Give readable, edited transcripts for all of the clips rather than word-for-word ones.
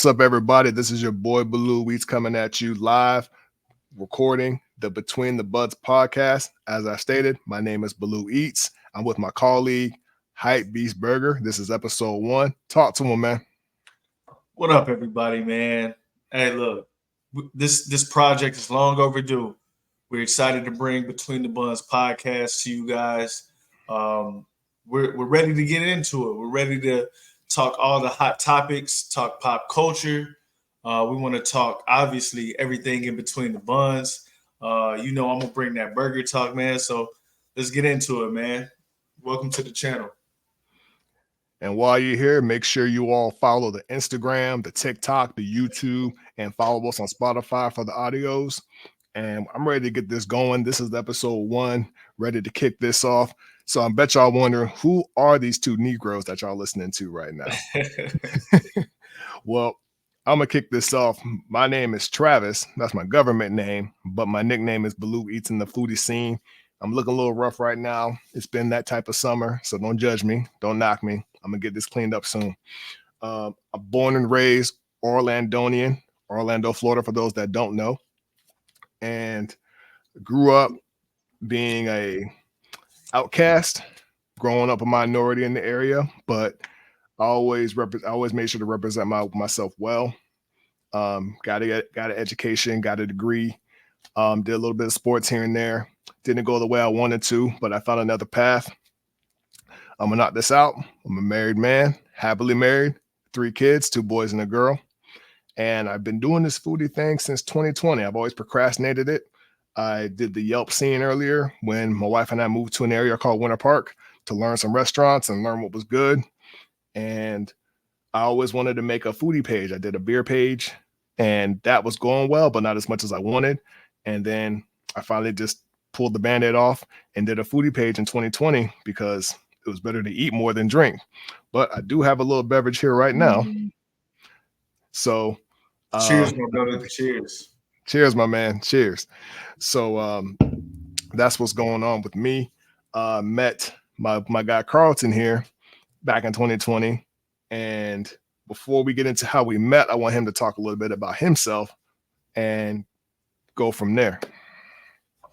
What's up, everybody? This is your boy Blue Weeds coming at you live, recording the Between the Buns podcast. As I stated, my name is Blue Eats. I'm with my colleague, Hype Beast Burger. This is episode 1. Talk to him, man. What up, everybody, man? Hey, look, this project is long overdue. We're excited to bring Between the Buns podcast to you guys. We're ready to get into it. We're ready to talk all the hot topics, talk pop culture. We want to talk, obviously, everything in between the buns. I'm going to bring that burger talk, man. So let's get into it, man. Welcome to the channel. And while you're here, make sure you all follow the Instagram, the TikTok, the YouTube, and follow us on Spotify for the audios. And I'm ready to get this going. This is episode 1, ready to kick this off. So I bet y'all wondering, who are these two Negroes that y'all listening to right now? Well, I'm going to kick this off. My name is Travis. That's my government name, but my nickname is Blue Eats in the foodie scene. I'm looking a little rough right now. It's been that type of summer, so don't judge me. Don't knock me. I'm going to get this cleaned up soon. I'm born and raised Orlandonian, Orlando, Florida, for those that don't know. And grew up being a outcast, growing up a minority in the area, but I always made sure to represent myself well. Got an education, got a degree, did a little bit of sports here and there. Didn't go the way I wanted to, but I found another path. I'm gonna knock this out. I'm a married man, happily married, 3 kids, 2 boys and a girl. And I've been doing this foodie thing since 2020. I've always procrastinated it. I did the Yelp scene earlier when my wife and I moved to an area called Winter Park to learn some restaurants and learn what was good. And I always wanted to make a foodie page. I did a beer page and that was going well, but not as much as I wanted. And then I finally just pulled the Band-Aid off and did a foodie page in 2020 because it was better to eat more than drink. But I do have a little beverage here right now. So cheers, my brother. Cheers. Cheers, my man. Cheers. So that's what's going on with me. Met my guy Carlton here back in 2020. And before we get into how we met, I want him to talk a little bit about himself and go from there.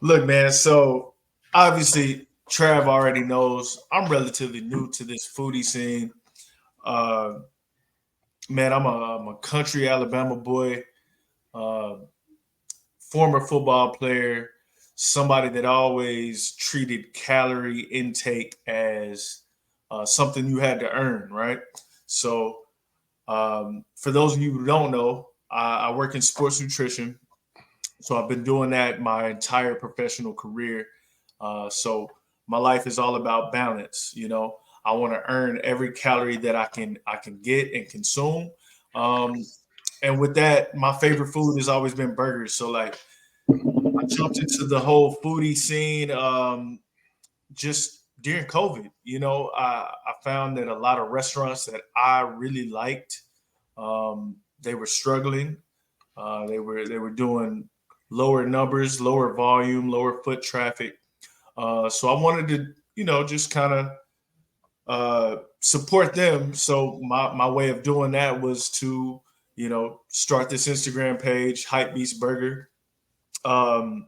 Look, man, so obviously Trav already knows I'm relatively new to this foodie scene. Man, I'm a country Alabama boy, former football player, somebody that always treated calorie intake as something you had to earn, right? So for those of you who don't know, I work in sports nutrition. So I've been doing that my entire professional career. So my life is all about balance. I want to earn every calorie that I can get and consume. And with that, my favorite food has always been burgers. So I jumped into the whole foodie scene just during COVID. I found that a lot of restaurants that I really liked, they were struggling. They were doing lower numbers, lower volume, lower foot traffic. So I wanted to, just kind of support them. So my way of doing that was to, start this Instagram page, Hype Beast Burger. I'm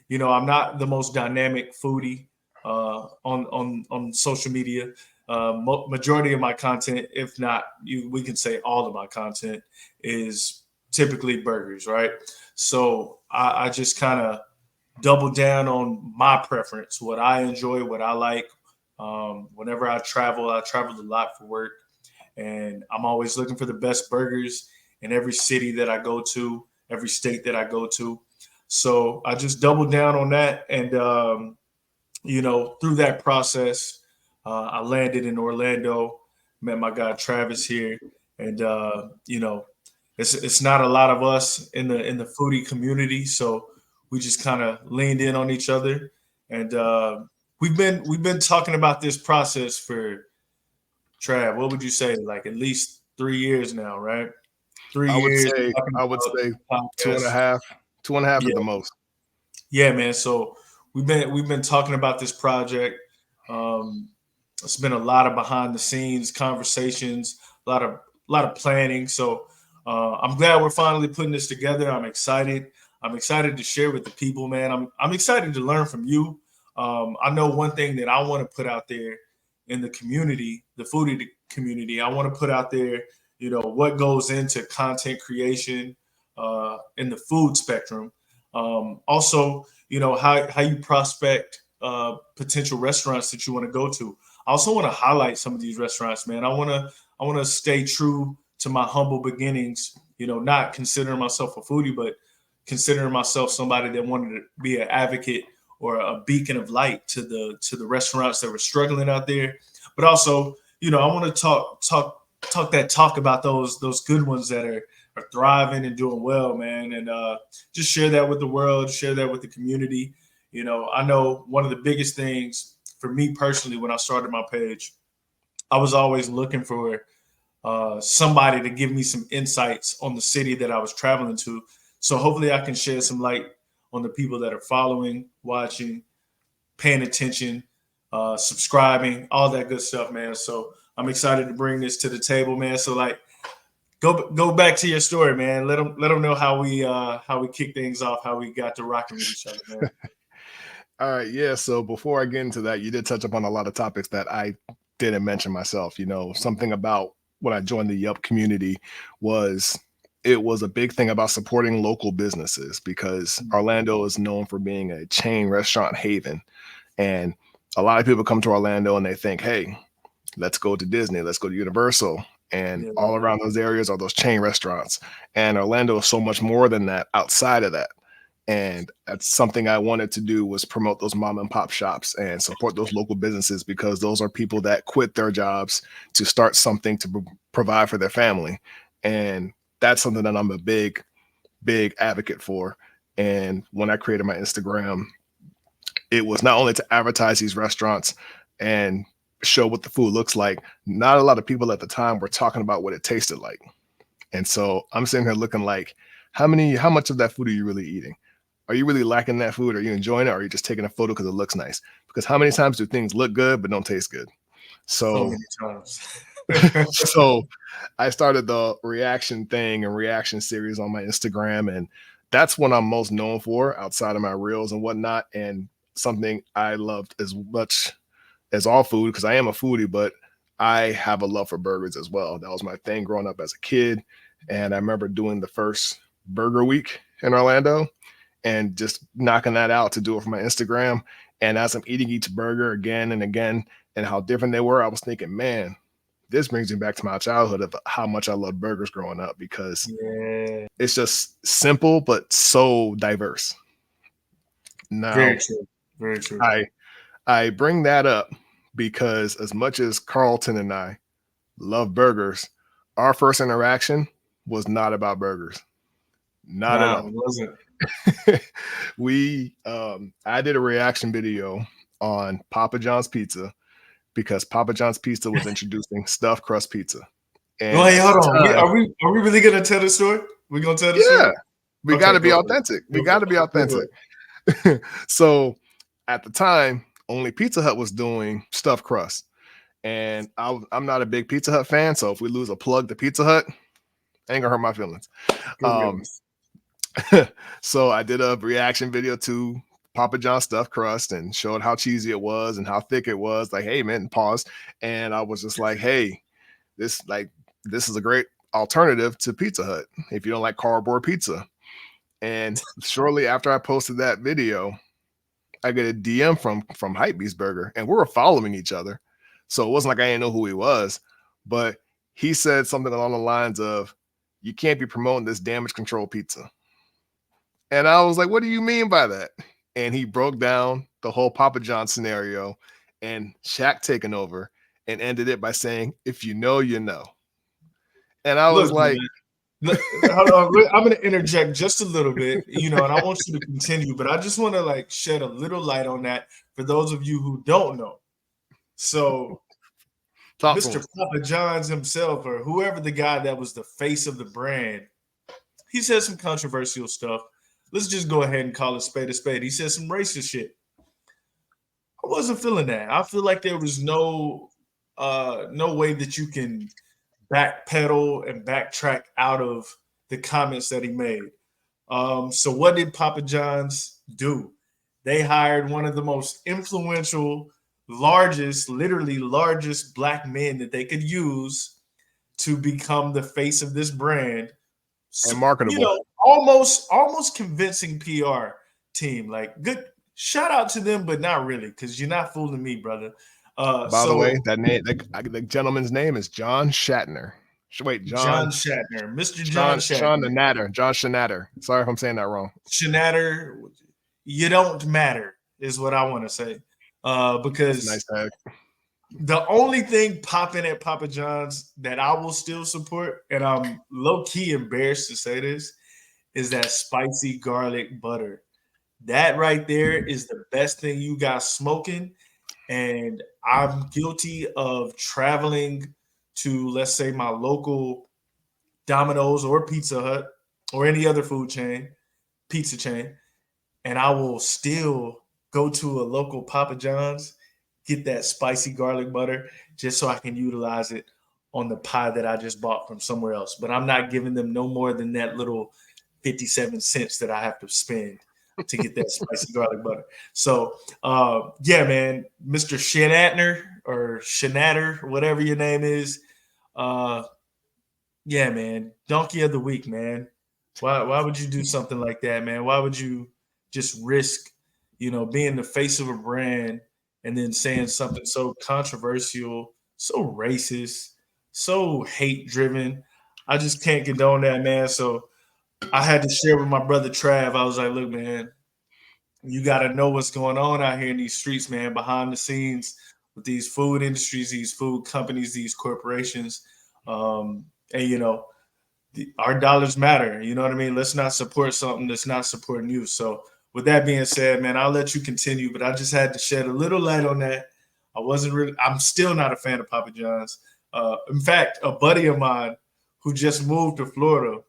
not the most dynamic foodie on social media. Majority of my content, if not we can say all of my content, is typically burgers, right? So I just kind of double down on my preference, what I enjoy, what I like. Whenever I travel a lot for work, and I'm always looking for the best burgers in every city that I go to, every state that I go to. So I just doubled down on that. And, through that process, I landed in Orlando, met my guy Travis here. And, it's not a lot of us in the foodie community. So we just kind of leaned in on each other. And we've been talking about this process for, Trav, what would you say? Like at least 3 years now, right? 3 years. I would say 2.5 at the most. Yeah, man. So we've been talking about this project. It's been a lot of behind the scenes conversations, a lot of planning. So I'm glad we're finally putting this together. I'm excited. I'm excited to share with the people, man. I'm excited to learn from you. I know one thing that I want to put out there in the community, the foodie community. I want to put out there, what goes into content creation in the food spectrum. Also, how you prospect potential restaurants that you want to go to. I also want to highlight some of these restaurants, man. I want to stay true to my humble beginnings. Not considering myself a foodie, but considering myself somebody that wanted to be an advocate or a beacon of light to the restaurants that were struggling out there. But also, I want to talk about those good ones that are thriving and doing well, man, and just share that with the world, share that with the community. I know one of the biggest things for me personally when I started my page, I was always looking for somebody to give me some insights on the city that I was traveling to. So hopefully I can shed some light on the people that are following, watching, paying attention, subscribing, all that good stuff, man. So I'm excited to bring this to the table, man. So like, go back to your story, man. Let them know how we kick things off, how we got to rocking with each other, man. All right, yeah. So before I get into that, you did touch upon a lot of topics that I didn't mention myself. Something about when I joined the Yelp community was it was a big thing about supporting local businesses because Orlando is known for being a chain restaurant haven. And a lot of people come to Orlando and they think, hey, let's go to Disney, let's go to Universal. And all around those areas are those chain restaurants. And Orlando is so much more than that outside of that. And that's something I wanted to do was promote those mom and pop shops and support those local businesses because those are people that quit their jobs to start something to provide for their family. And that's something that I'm a big, big advocate for. And when I created my Instagram, it was not only to advertise these restaurants and show what the food looks like. Not a lot of people at the time were talking about what it tasted like. And so I'm sitting here looking like, how much of that food are you really eating? Are you really liking that food? Are you enjoying it? Or are you just taking a photo because it looks nice? Because how many times do things look good but don't taste good? So many times. So I started the reaction thing and reaction series on my Instagram. And that's what I'm most known for outside of my reels and whatnot. And something I loved as much as all food, because I am a foodie, but I have a love for burgers as well. That was my thing growing up as a kid. And I remember doing the first burger week in Orlando and just knocking that out to do it for my Instagram. And as I'm eating each burger again and again and how different they were, I was thinking, man, this brings me back to my childhood of how much I loved burgers growing up because it's just simple, but so diverse. Now, very true. Very true. I bring that up because as much as Carlton and I love burgers, our first interaction was not about burgers. Not at all. It wasn't. I did a reaction video on Papa John's Pizza because Papa John's Pizza was introducing stuffed crust pizza. And wait, hold on. Are we really gonna tell the story? We're gonna tell the story? Yeah. We gotta be authentic. We gotta be authentic. So at the time, only Pizza Hut was doing stuffed crust. And I'm not a big Pizza Hut fan, so if we lose a plug to Pizza Hut, ain't gonna hurt my feelings. So I did a reaction video to Papa John's stuffed crust and showed how cheesy it was and how thick it was. Like, hey man, pause. And I was just like, hey, this is a great alternative to Pizza Hut if you don't like cardboard pizza. And shortly after I posted that video, I get a DM from Hypebeast Burger, and we were following each other. So it wasn't like I didn't know who he was, but he said something along the lines of, you can't be promoting this damage control pizza. And I was like, what do you mean by that? And he broke down the whole Papa John scenario and Shaq taking over and ended it by saying, if you know, you know. And I was like, hold on, I'm going to interject just a little bit, and I want you to continue, but I just want to shed a little light on that for those of you who don't know. So Mr. Papa John's himself, or whoever the guy that was the face of the brand, he said some controversial stuff. Let's just go ahead and call it spade a spade. He said some racist shit. I wasn't feeling that. I feel like there was no way that you can backpedal and backtrack out of the comments that he made. So what did Papa John's do? They hired one of the most influential, literally largest black men that they could use to become the face of this brand. So, And marketable. almost convincing PR team. Like, good shout out to them, but not really, because you're not fooling me, brother. By the way, that name, the gentleman's name is John Shatner. Wait, John Shatner, Mr. John Shatner. John Shanatter. Sorry if I'm saying that wrong. Shanatter, you don't matter, is what I want to say. Because nice tag. The only thing popping at Papa John's that I will still support, and I'm low-key embarrassed to say this, is that spicy garlic butter. That right there is the best thing you got smoking. And I'm guilty of traveling to, let's say, my local Domino's or Pizza Hut or any other pizza chain, and I will still go to a local Papa John's, get that spicy garlic butter just so I can utilize it on the pie that I just bought from somewhere else. But I'm not giving them no more than that little 57 cents that I have to spend to get that spicy garlic butter. So, yeah, man, Mr. Shanatner or Shanatter, whatever your name is, yeah, man, donkey of the week, man. Why would you do something like that, man? Why would you just risk, being the face of a brand and then saying something so controversial, so racist, so hate-driven? I just can't condone that, man. So I had to share with my brother Trav. I was like, look, man, you got to know what's going on out here in these streets, man, behind the scenes with these food industries, these food companies, these corporations. And, our dollars matter. You know what I mean? Let's not support something that's not supporting you. So with that being said, man, I'll let you continue, but I just had to shed a little light on that. I'm still not a fan of Papa John's. In fact, a buddy of mine who just moved to Florida,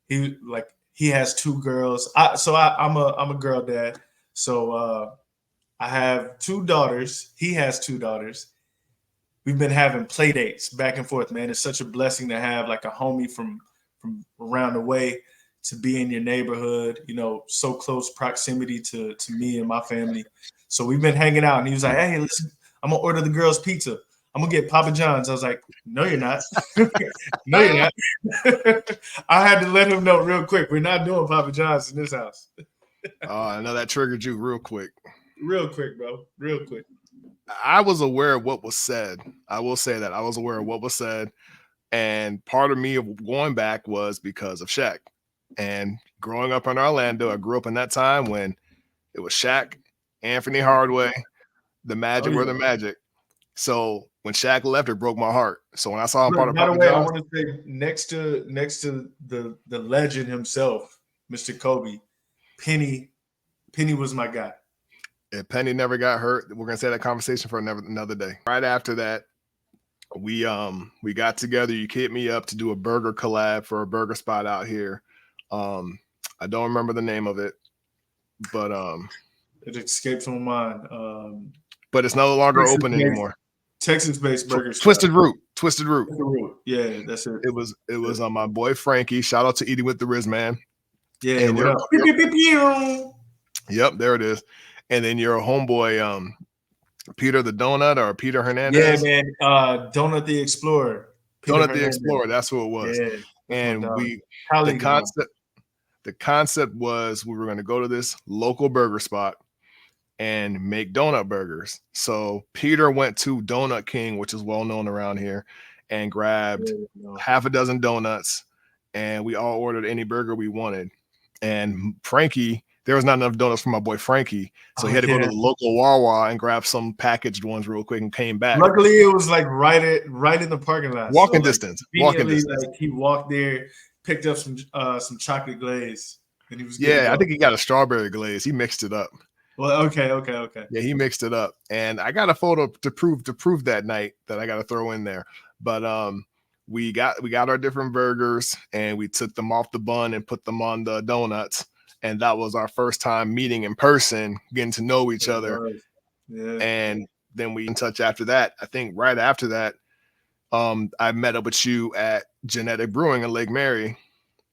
he has two girls. I'm a girl dad. So I have two daughters. He has two daughters. We've been having play dates back and forth, man. It's such a blessing to have like a homie from around the way to be in your neighborhood, so close proximity to me and my family. So we've been hanging out, and he was like, hey, listen, I'm going to order the girls pizza. I'm going to get Papa John's. I was like, no, you're not. No, you're not. I had to let him know real quick. We're not doing Papa John's in this house. Oh, I know that triggered you real quick. Real quick, bro. Real quick. I was aware of what was said. I will say that I was aware of what was said. And part of me going back was because of Shaq. And growing up in Orlando, I grew up in that time when it was Shaq, Anthony Hardaway, the Magic were the Magic. So when Shaq left, it broke my heart. So when I saw him part of Papa John's, I want to say next to the legend himself, Mr. Kobe, Penny was my guy. If Penny never got hurt, we're gonna say that conversation for another day. Right after that, we got together. You hit me up to do a burger collab for a burger spot out here. I don't remember the name of it, but it escapes my mind. But it's no longer open anymore. Texas-based burger spot. Twisted Root. Yeah, that's it. It was on my boy Frankie. Shout out to Eating with the Riz, man. Yeah, yep, there it is. And then your homeboy, Peter the Donut or Peter Hernandez. Yeah, man. Donut the Explorer. The Explorer. That's who it was. Yeah, and the concept was we were going to go to this local burger spot and make donut burgers. So Peter went to Donut King, which is well known around here, and grabbed half a dozen donuts, and we all ordered any burger we wanted. And Frankie, there was not enough donuts for my boy Frankie, so he had to go to the local Wawa and grab some packaged ones real quick and came back. Luckily, it was like right in the parking lot. Walking distance. Like, he walked there, picked up some chocolate glaze, and he was I think he got a strawberry glaze. He mixed it up. Well, okay. Yeah, he mixed it up, and I got a photo to prove that night that I got to throw in there. But we got our different burgers, and we took them off the bun and put them on the donuts. And that was our first time meeting in person, getting to know each other. Yeah. And then we in touch after that. I think right after that, I met up with you at Genetic Brewing in Lake Mary.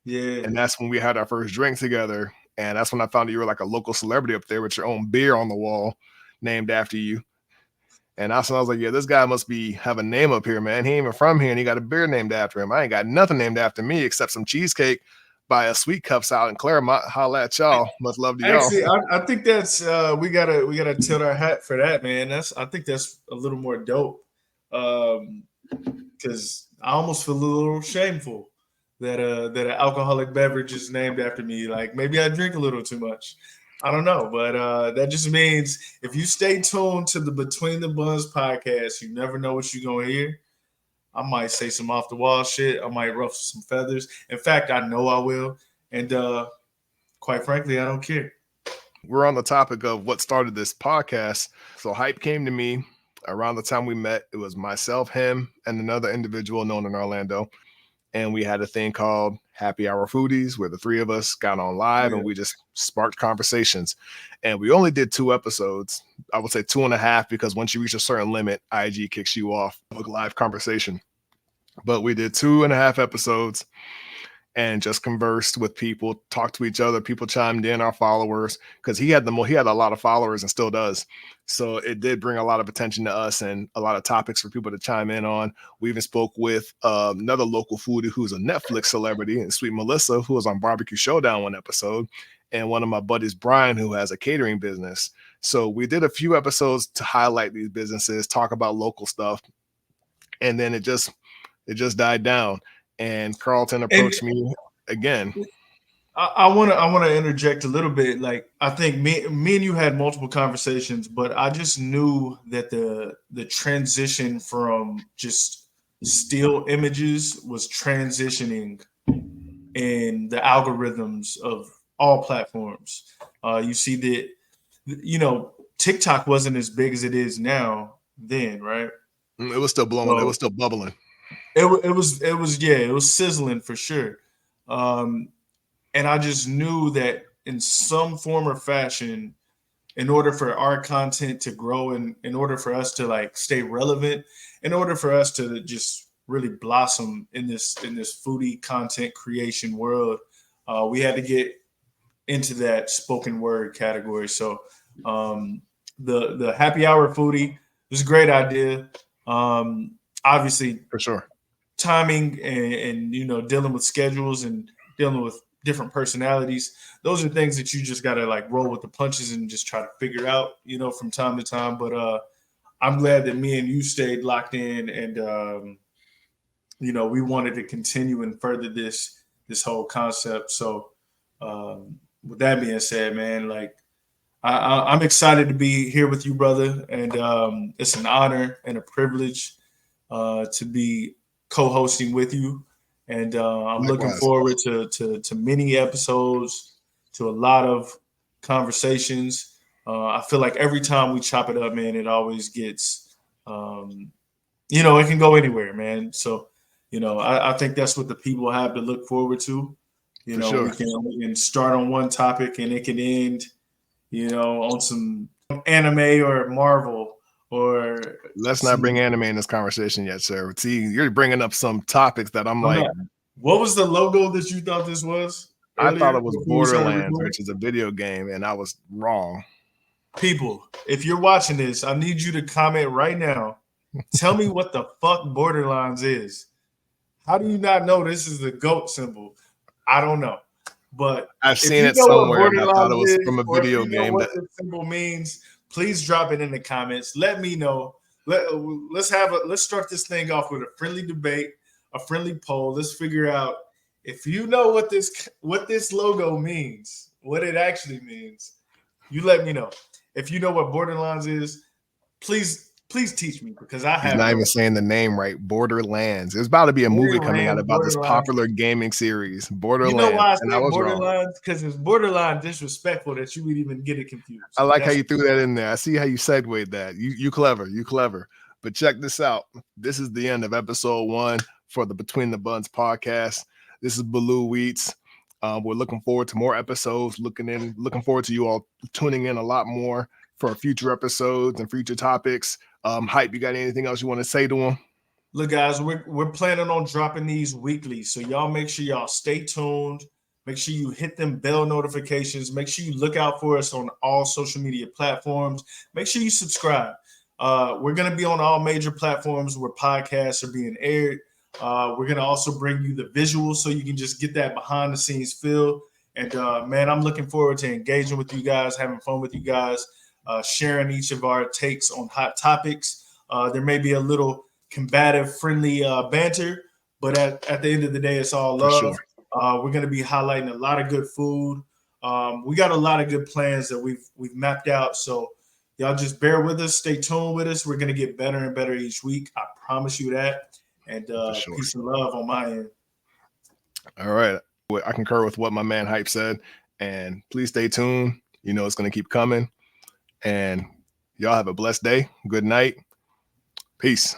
Yeah. And that's when we had our first drink together. And that's when I found out you were like a local celebrity up there with your own beer on the wall named after you. And I was like, yeah, this guy must have a name up here, man. He ain't even from here, and he got a beer named after him. I ain't got nothing named after me except some cheesecake by a Sweet Cups out in Claremont. Holla at y'all. Much love to y'all. Actually, I think that's we gotta tilt our hat for that, man. I think that's a little more dope. Because I almost feel a little shameful that an alcoholic beverage is named after me. Like maybe I drink a little too much. I don't know, but that just means if you stay tuned to the Between the Buns podcast, you never know what you're gonna hear. I might say some off the wall shit. I might ruffle some feathers. In fact, I know I will. And quite frankly, I don't care. We're on the topic of what started this podcast. So Hype came to me around the time we met. It was myself, him, and another individual known in Orlando. And we had a thing called Happy Hour Foodies where the three of us got on live and we just sparked conversations. And we only did 2 episodes. I would say 2.5 because once you reach a certain limit, IG kicks you off of a live conversation. But we did 2.5 episodes and just conversed with people, talked to each other. People chimed in, our followers, because he had a lot of followers and still does. So it did bring a lot of attention to us and a lot of topics for people to chime in on. We even spoke with another local foodie who's a Netflix celebrity, and Sweet Melissa, who was on Barbecue Showdown one episode, and one of my buddies, Brian, who has a catering business. So we did a few episodes to highlight these businesses, talk about local stuff, and then it just died down. And Carlton approached me again. I want to interject a little bit. Like I think me and you had multiple conversations, but I just knew that the transition from just still images was transitioning in the algorithms of all platforms. You see that, TikTok wasn't as big as it is now then, right? It was still blowing. So, it was still bubbling. It was sizzling for sure. And I just knew that in some form or fashion, in order for our content to grow and in order for us to like stay relevant, in order for us to just really blossom in this foodie content creation world, we had to get into that spoken word category. So the happy hour foodie was a great idea. Obviously, for sure, timing and dealing with schedules and dealing with different personalities, those are things that you just got to like roll with the punches and just try to figure out, from time to time. But I'm glad that me and you stayed locked in and we wanted to continue and further this whole concept. So with that being said, man, like I'm excited to be here with you, brother, and it's an honor and a privilege to be co-hosting with you. And I'm looking forward to many episodes, to a lot of conversations. I feel like every time we chop it up, man, it always gets, it can go anywhere, man. So, I think that's what the people have to look forward to. Sure. we can start on one topic and it can end, on some anime or Marvel. Or let's not bring anime in this conversation yet, sir. See, you're bringing up some topics that I'm like, what was the logo that you thought this was? I thought it was Borderlands, which is a video game, and I was wrong. People, if you're watching this, I need you to comment right now. Tell me what the fuck Borderlands is. How do you not know this is the GOAT symbol? I don't know. But I've seen it somewhere, and I thought it was from a video game. What the symbol means, please drop it in the comments. Let me know. Let's start this thing off with a friendly debate, a friendly poll. Let's figure out if you know what this logo means, what it actually means. You let me know. If you know what Borderlands is, please teach me because I have. He's not even saying the name right. Borderlands. There's about to be a movie coming out about this popular gaming series, Borderlands. You know why I say Borderlands? Because it's borderline disrespectful that you would even get it confused. I like how you threw that in there. I see how you segued that. You clever. You clever. But check this out. This is the end of episode 1 for the Between the Buns podcast. This is Baloo Wheats. We're looking forward to more episodes. Looking forward to you all tuning in a lot more for future episodes and future topics. Hype, you got anything else you want to say to them? Look, guys, we're planning on dropping these weekly, so y'all make sure y'all stay tuned. Make sure you hit them bell notifications. Make sure you look out for us on all social media platforms. Make sure you subscribe. We're gonna be on all major platforms where podcasts are being aired. We're gonna also bring you the visuals so you can just get that behind the scenes feel. And man, I'm looking forward to engaging with you guys, having fun with you guys, sharing each of our takes on hot topics. There may be a little combative, friendly banter, but at the end of the day, it's all For love. sure. We're going to be highlighting a lot of good food. We got a lot of good plans that we've mapped out. So y'all just bear with us, stay tuned with us. We're going to get better and better each week. I promise you that. And For sure. peace and love on my end. All right. I concur with what my man Hype said. And please stay tuned. You know, it's going to keep coming. And y'all have a blessed day. Good night. Peace.